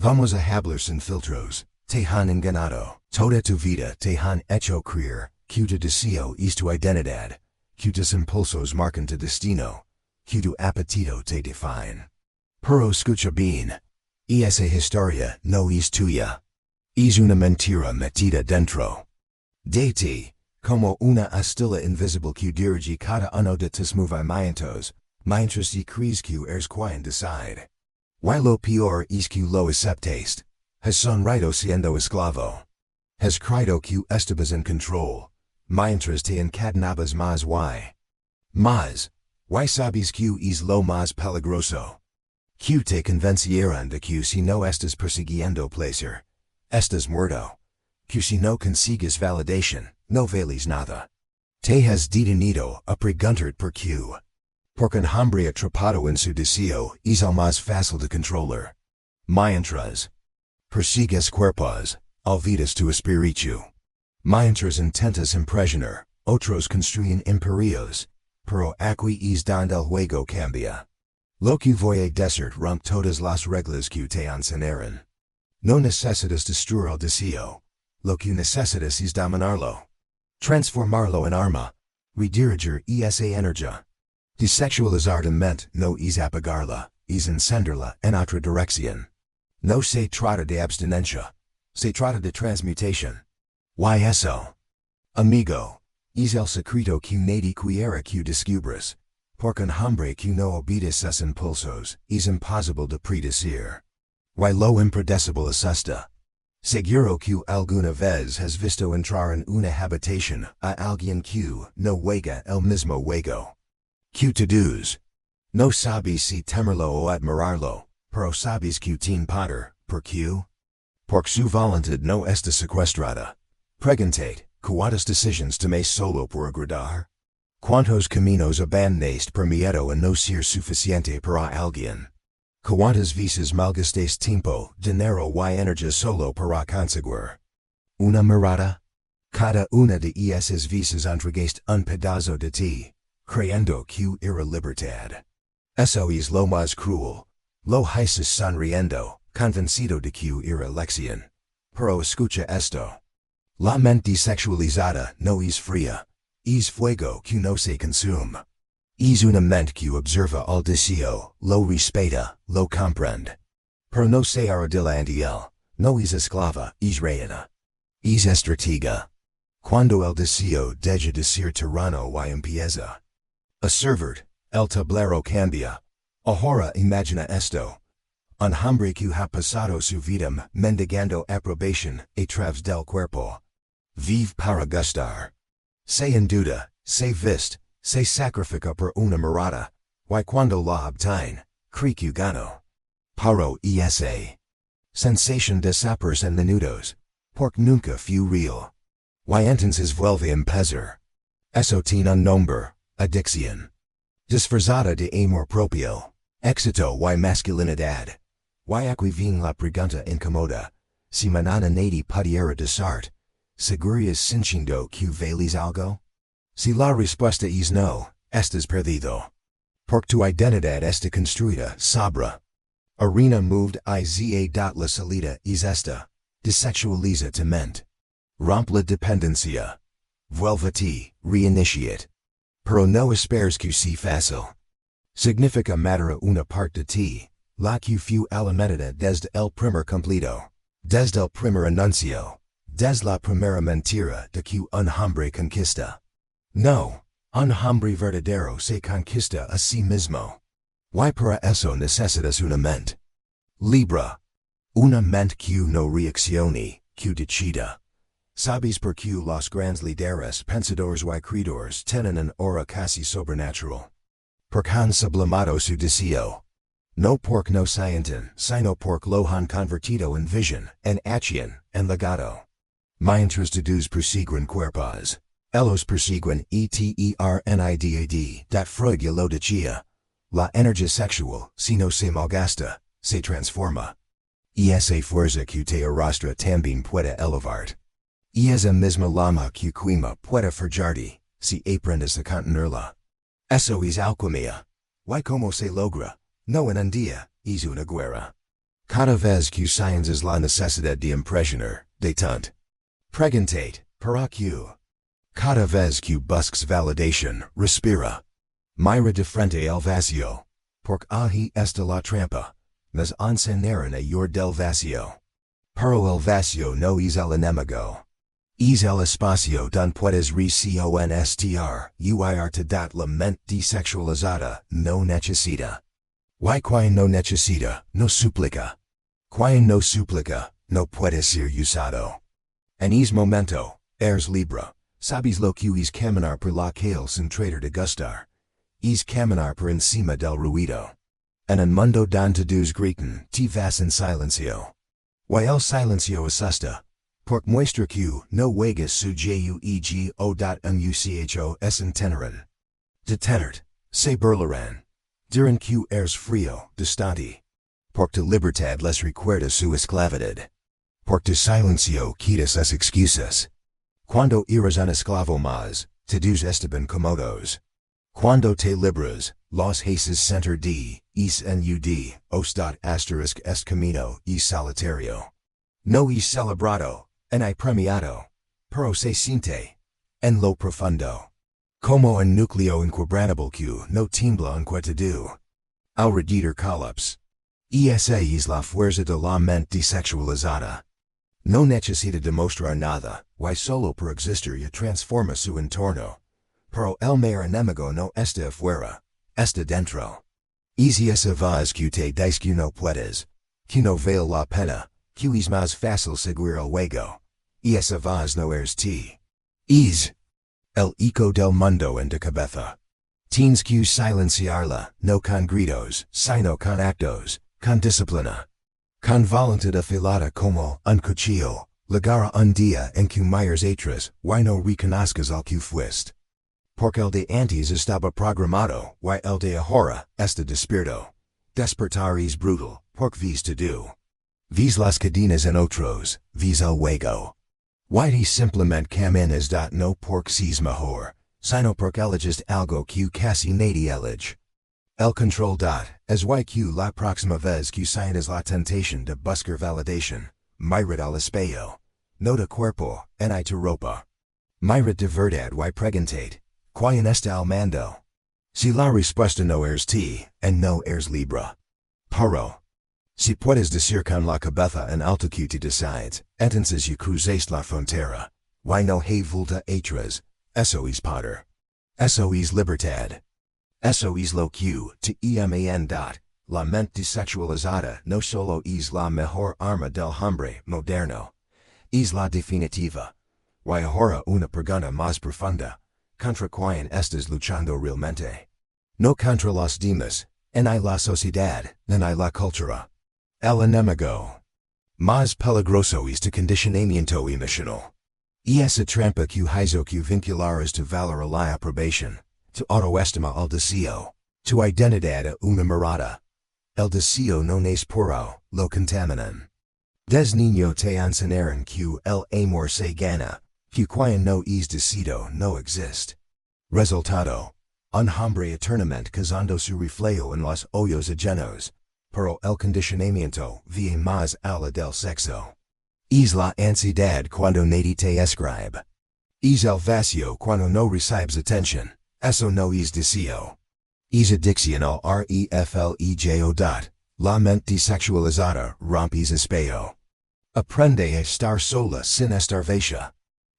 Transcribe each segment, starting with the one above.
Vamos a hablar sin filtros, te han enganado, toda tu vida te han hecho creer, que tu deseo es tu identidad, que tus impulsos marcan tu destino, que tu apetito te define. Pero escucha bien, esa historia no es tuya. Es una mentira metida dentro de ti, como una astilla invisible que dirige cada uno de tus movimientos, mientras te crees que eres quien decide. Y lo peor es que lo aceptaste. Has sonreído siendo esclavo. Has creído que estabas en control, mientras te encadenabas más y sabes que es lo más peligroso. Que te convencieron de que si no estás persiguiendo placer, estás muerto. Que si no consigues validación, no vales nada. Te has detenido a preguntar por qué. Porque un hombre atrapado en su deseo es el más fácil de controlar. Mientras persigues cuerpos, olvidas tu espíritu. Mientras intentas impresionar, otros construyen imperios, pero aquí es donde el juego cambia. Lo que voy a decir rompe todas las reglas que te enseñaron. No necesitas destruir el deseo. Lo que necesitas es dominarlo. Transformarlo en arma. Redirigir esa energía. Desexualizar la mente no es apagarla, es encenderla en otra dirección. No se trata de abstinencia, se trata de transmutación. ¿Y eso? Amigo, es el secreto que nadie quiere que descubras, porque un hombre que no obedece sus impulsos es imposible de predecir. Y lo impredecible es esta. Seguro que alguna vez has visto entrar en una habitación a alguien que no juega el mismo juego que todos. No sabes si temerlo o admirarlo, pero sabes que tiene poder, ¿por qué? Porque su voluntad no está secuestrada. Preguntate, ¿cuántas decisiones tomas solo por agradar? ¿Cuántos caminos abandonaste por miedo a no ser suficiente para alguien? ¿Cuántas veces malgastaste tiempo, dinero y energía solo para conseguir una mirada? Cada una de esas veces entregaste un pedazo de ti, creyendo que era libertad. Eso es lo más cruel. Lo haces sonriendo, convencido de que era lección. Pero escucha esto. La mente desexualizada no es fría. Es fuego que no se consume. Es una mente que observa el deseo, lo respeta, lo comprende. Pero no se arrodilla ante él. No es esclava, es reina. Es estratega. Cuando el deseo deja de ser tirano y empieza a servir, el tablero cambia. Ahora imagina esto. Un hombre que ha pasado su vida mendigando aprobación a través del cuerpo. Vive para gustar. Se endeuda, se viste, se sacrifica por una mirada, y cuando la obtiene, cree que ganó. Pero esa sensación desaparece en minutos, porque nunca fue real. Y entonces vuelve a empezar. Eso tiene un nombre, adicción. Disfrazada de amor propio, éxito y masculinidad. Y aquí viene la pregunta incómoda. Si mañana nadie pudiera decirte, ¿seguirías sintiendo que vales algo? Si la respuesta es no, estás perdido. Porque tu identidad está construida sobre arena moved iza. La salida es esta. Desexualiza tu mente. Rompe la dependencia. Vuélvete, reinitiate. Pero no esperes que sea fácil. Significa matar una parte de ti, la que fue alimentada desde el primer cumplido, desde el primer anuncio, desde la primera mentira de que un hombre conquista. No, un hombre verdadero se conquista a sí mismo. Y para eso necesitas una mente libre. Una mente que no reaccione, que decida. ¿Sabes por qué los grandes líderes pensadores y creadores tienen una aura casi sobrenatural? Porque han sublimado su deseo. No porque no sienten, sino porque lo han convertido en visión, en acción, en legado. Mientras todos persiguen cuerpos, ellos persiguen eternidad. Freud ya lo decía. La energía sexual, si no se malgasta, se transforma. Y esa fuerza que te arrastra también puede elevarte. Y esa misma llama que quema puede forjarte, si aprendes a contenerla. Eso es alquimia. ¿Y cómo se logra? No en un día, es una guerra. Cada vez que sciences la necesidad de impressionar, de tant. Preguntate, para que. Cada vez que busques validación, respira. Mira de frente el vacío. Porque ahí está la trampa. Nos enseñaron a huir del vacío. Pero el vacío no es el enemigo. Es el espacio donde puedes reconstrar, huir la mente desexualizada, no necesita. Y quien no necesita, no suplica. Quien no suplica, no puede ser usado. En ese momento, eres libre. Sabes lo que es caminar por la calle sin tratar de gustar. Es caminar por encima del ruido. En un mundo donde todos gritan, te vas en silencio. Y el silencio asusta. Porque muestra que no juegas su juego es entender. Detenert, se burlarán. Dirán que eres frío, distante. Porque tu libertad les recuerda su esclavidad. Porque tu silencio quita sus excusas. Cuando eres un esclavo más, todos estaban cómodos. Cuando te libras, los haces sentir de, es nud, est camino, es solitario. No es celebrado, en hay premiado, pero se siente, en lo profundo. Como un núcleo inquebrantable que no tiembla inquietud. Al redditor colapse. Esa es la fuerza de la mente desexualizada. No necesita demostrar nada, y solo por existir ya transforma su entorno. Pero el mayor enemigo no está afuera, está dentro. Y esa vez que te dice que no puedes, que no vale la pena, que es más fácil seguir el juego. Y esa vez no eres ti. Es el eco del mundo en tu cabeza. Tienes que silenciarla, no con gritos, sino con actos, con disciplina. Con voluntad afilada como un cuchillo, llegará un día en que miras atrás, y no reconozcas al que fuiste. Porque el de antes estaba programado, y el de ahora está despierto. Despertar es brutal, porque vis todo. Vis las cadenas en otros, vis el juego. Y simplemente caminas no porque seas mejor, sino porque eliges algo que casi nadie elige. El control es que la próxima vez que sientas la tentación de buscar validación, mira al espejo, no de cuerpo, en tu ropa. Mira de verdad y preguntate, ¿quién está al mando? Si la respuesta no eres ti, en no eres libre. Pero, si puedes decir con la cabeza en alto que te decides, entonces ya cruzaste la frontera, y no hay vuelta atrás, eso es poder. Eso es libertad. Eso es lo que te iman. La mente desexualizada no solo es la mejor arma del hombre moderno, es la definitiva. Y ahora una pregunta más profunda, ¿contra quién estás luchando realmente? No contra los demás, en la sociedad, en la cultura. El enemigo más peligroso es tu condicionamiento emocional. Y esa trampa que hizo que vincularas tu valor a la aprobación, tu autoestima al deseo, tu identidad a una mirada. El deseo no es puro, lo contaminan. Des niño te enseñaron que el amor se gana, que quien no es decidido no existe. Resultado, un hombre eternamente cazando su reflejo en los hoyos ajenos, pero el condicionamiento vie más allá del sexo. Es la ansiedad cuando nadie te escribe. Es el vacío cuando no recibes atención, eso no es deseo. Es adicción al reflejo. La mente desexualizada rompes espejo. Aprende a estar sola sin estarvation.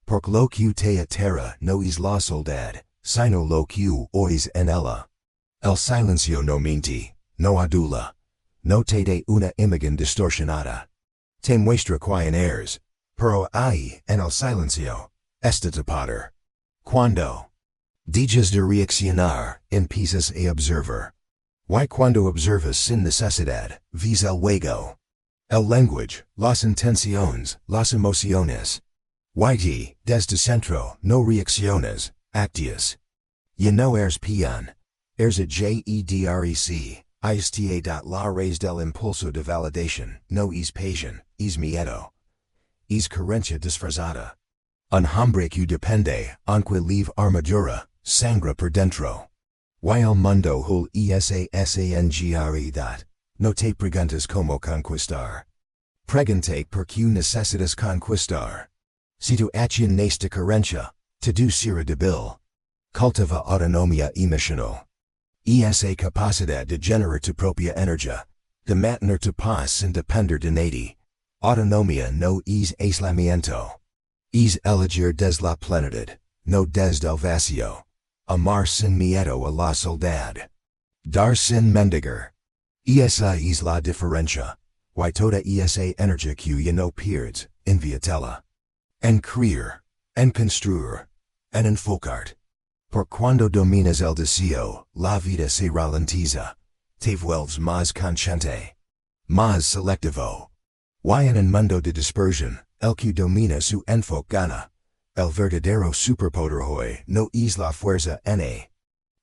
Porque lo que te aterra no es la soledad, sino lo que oís en ella. El silencio no miente, no adula. No te da una imagen distorsionada. Te muestra quién eres, pero ahí, en el silencio, está tu poder. Cuando dejas de reaccionar, empiezas a observar. Y cuando observas sin necesidad, ves el juego. El lenguaje, las intenciones, las emociones. Y desde centro, no reacciones, actúas. Ya no eres peón, eres a jedrec. La raíz del impulso de validación no es pasión, es miedo. Es carencia disfrazada. Un hombre que depende, aunque live armadura, sangra por dentro. Y el mundo hul esasangre. no te preguntas como conquistar. Pregante por que necesitas conquistar. Si tu acción nace de carencia, te do será débil. Cultiva autonomía emocional. Esa capacidad de generar tu propia energía, de mantener tu paz sin depender de nadie. Autonomía no es aislamiento. Es elegir desde la plenitud, no desde el vacío. Amar sin miedo a la soledad. Dar sin mendigar. Esa es la diferencia. Y toda esa energía que ya no pierdes, inviatela. En creer, en construir, en enfocar. Por cuando dominas el deseo, la vida se ralentiza. Te vuelves más consciente. Más selectivo. Y en un mundo de dispersión, el que domina su enfoque gana. El verdadero superpoder hoy no es la fuerza n.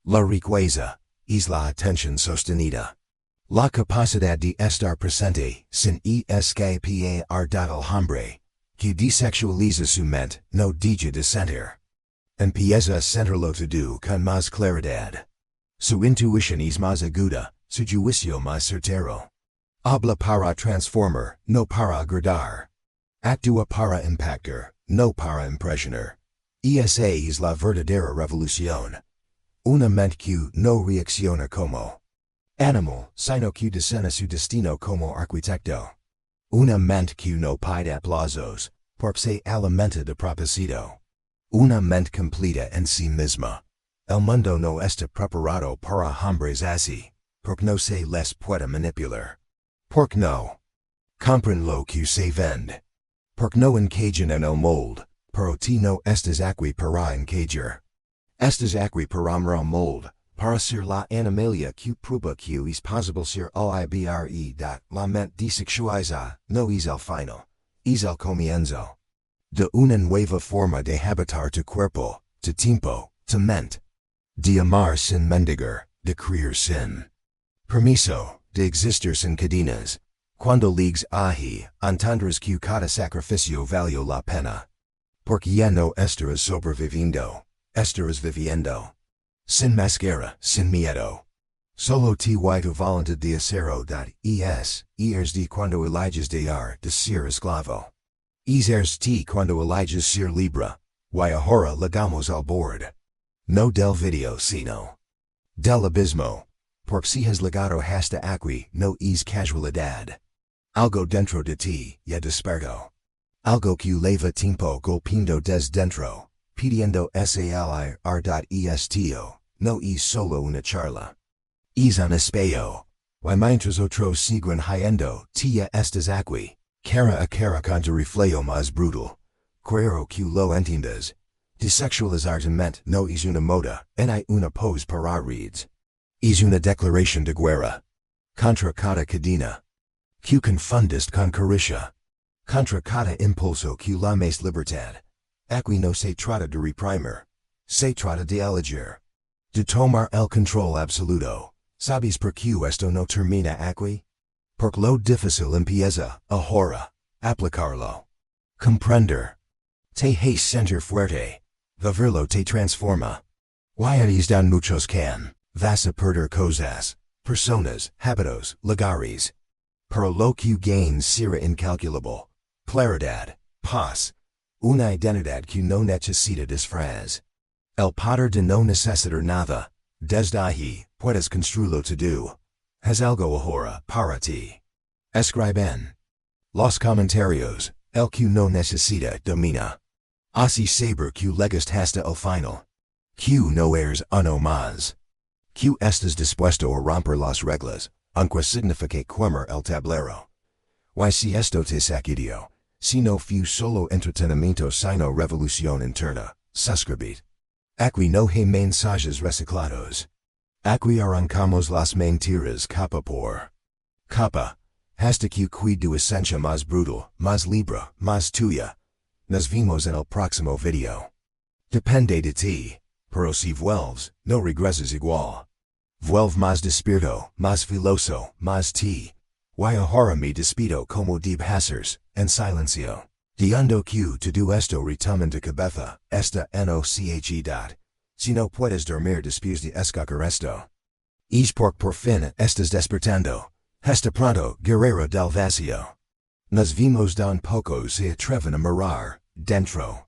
La riqueza, es la atención sostenida. La capacidad de estar presente, sin escapar del hombre, que desexualiza su mente, no deja de sentir. Empieza a sentirlo todo con más claridad. Su intuición es más aguda, su juicio más certero. Habla para transformar, no para agradar. Actúa para impactar, no para impresionar. Esa es la verdadera revolución. Una mente que no reacciona como animal, sino que diseña su destino como arquitecto. Una mente que no pide aplausos, porque se alimenta de propósito. Una mente completa en sí misma. El mundo no está preparado para hombres así, porque no se les puede manipular. Porque no compran lo que se vende. Porque no encajan en el molde, pero ti no estás aquí para encajar. Estás aquí para el molde, para ser la animalia que prueba que es posible ser libre. La mente desexualizada no es el final, es el comienzo. De una nueva forma de habitar tu cuerpo, tu tiempo, tu mente. De amar sin mendigar, de creer sin permiso, de existir sin cadenas. Cuando llegues ahí, entendrás que cada sacrificio valió la pena. Porque ya no estarás sobreviviendo, estarás viviendo. Sin máscara, sin miedo. Solo te y tu voluntad de acero. Es de cuando eliges de ser esclavo. Es ti cuando eliges ser libre, y ahora llegamos al bord. No del video sino del abismo. Porque si has llegado hasta aquí no es casualidad. Algo dentro de ti ya despertó. Algo que lleva tiempo golpeando desde dentro, pidiendo salir. Esto no es solo una charla. Es un espejo. Y mientras otros siguen yendo, ya estás aquí, cara a cara con tu reflejo más brutal. Quiero que lo entiendas. Desexualizar tu mente no es una moda, ni una pose para reeds. Es una declaración de guerra. Contra cada cadena. Que confundes con caricia. Contra cada impulso que lames libertad. Aquí no se trata de reprimir. Se trata de elegir. De tomar el control absoluto. ¿Sabes por qué esto no termina aquí? Porque lo difícil empieza, ahora, aplicarlo. Comprender. Te hace sentir fuerte. Vivirlo te transforma. Guayadis dan muchos can, vas a perder cosas, personas, hábitos, lugares. Pero lo que gains será incalculable. Claridad, paz. Una identidad que no necesita disfraz. El poder de no necesitar nada. Desde ahí, puedes construirlo todo. Haz algo ahora para ti. Escriben. Los comentarios, el que no necesita domina. Así saber que llegas hasta el final. Que no eres uno más. Que estás dispuesto a romper las reglas, aunque signifique quemar el tablero. Y si esto te sacudió, si no fue solo entretenimiento sino revolución interna, suscribid. Aquí no hay mensajes reciclados. Aquí arrancamos las mentiras capa por capa, hasta que tu esencia más brutal, más libre, más tuya. Nos vemos en el próximo video. Depende de ti, pero si vuelves, no regreses igual. Vuelve más despierto, más filoso, más ti. Y ahora me despido como deep hazers, en silencio. Diando que todo esto retomen de cabeza, esta noche. Si no puedes dormir después de escuchar esto. Es porque por fin estás despertando. Hasta pronto, guerrero del vacío. Nos vimos don poco se atreven a mirar dentro.